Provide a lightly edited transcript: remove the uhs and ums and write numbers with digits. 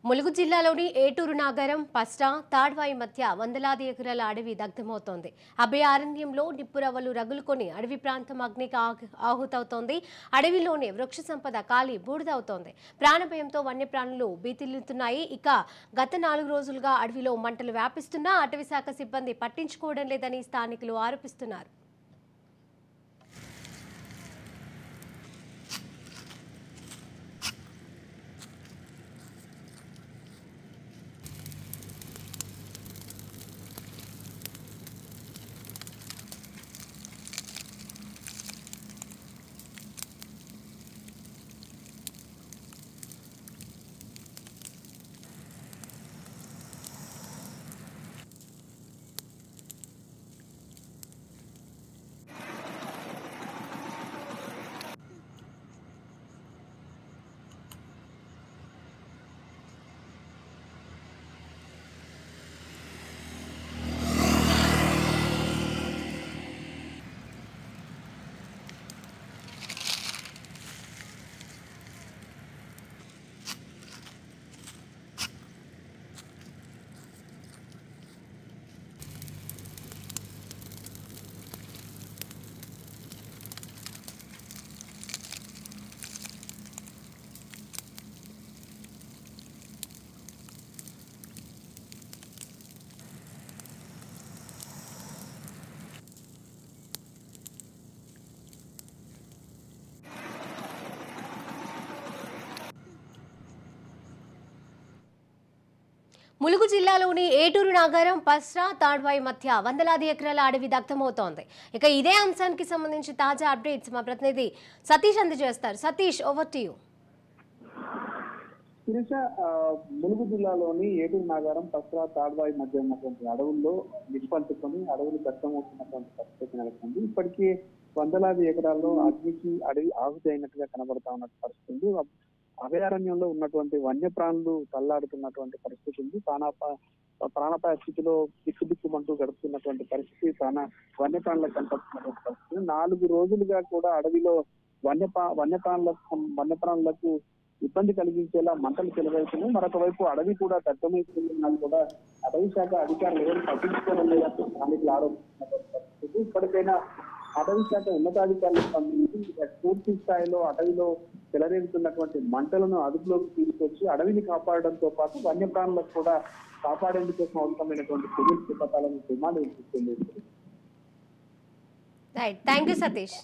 ములుగు జిల్లాలోని ఏటూరు నాగరం, పస్రా, తాడ్వాయి మధ్య వందలాది ఎకరాల అడవి దగ్ధమవుతోంది. అభయారణ్యంలో నిప్పురవ్వలు రగులుకొని అడవి ప్రాంతం అగ్నికి ఆహుతవుతోంది. అడవిలోనే వృక్ష సంపద కాలి బూడిదవుతోంది. ప్రాణభయంతో వన్యప్రాణులు భీతిల్లుతున్నాయి. ఇక గత 4 రోజులుగా అడవిలో మంటలు వ్యాపిస్తున్నా అటవీశాఖ సిబ్బంది పట్టించుకోవడం లేదని స్థానికులు ఆరోపిస్తున్నారు. ములుగు జిల్లాలోని ఏటూరు నాగరం, పస్రా, తాడ్వాయి మధ్య వందలాది ఎకరాల అడవి దగ్ధమవుతోంది. ఇక ఇదే అంశానికి సంబంధించి తాజా అప్డేట్స్ మా ప్రతినిధి సతీష్ అందజేస్తారు. Satish, over to you. Mulugu జిల్లాలోని ఏటూరు నాగారం, పస్రా, తాడ్వాయి మధ్య ఉన్నటువంటి అడవుల్లో నిప్పంటుకొని అడవులు దగ్ధమవుతున్నటువంటి పరిస్థితి నెలకొంది. ఇప్పటికీ వందలాది ఎకరాల్లో అడవి ఆహుతి అయినట్టుగా కనబడతా ఉన్నట్టు పరిస్థితి. అభయారణ్యంలో ఉన్నటువంటి వన్యప్రాణులు తల్లాడుతున్నటువంటి పరిస్థితి ఉంది. ప్రాణాపాయ స్థితిలో దిక్కుమంటూ గడుపుతున్నటువంటి పరిస్థితి వన్యప్రాణులకు కనపడుతున్నటువంటి పరిస్థితి. 4 రోజులుగా కూడా అడవిలో వన్యప్రాణులకు ఇబ్బంది కలిగించేలా మంటలు చెలవేస్తున్నాయి. మరొక వైపు అడవి కూడా దట్టమైపోతున్నా కూడా అటవీ శాఖ అధికారులు ఎవరు పట్టించుకోవడం లేదంటూ స్థానికులు ఆరోపిస్తున్నటువంటి పరిస్థితి. ఇప్పటికైనా అటవీ శాఖ ఉన్నతాధికారులకు స్పందించి పూర్తి స్థాయిలో అటవిలో చెలరేగుతున్నటువంటి మంటలను అదుపులోకి తీసుకొచ్చి అడవిని కాపాడడంతో పాటు వన్యప్రాణులకు కూడా కాపాడేందుకోసం అవసరమైనటువంటి చర్యలు చేపట్టాలని డిమాండ్ వినిపిస్తుంది. Right, thank you Satish.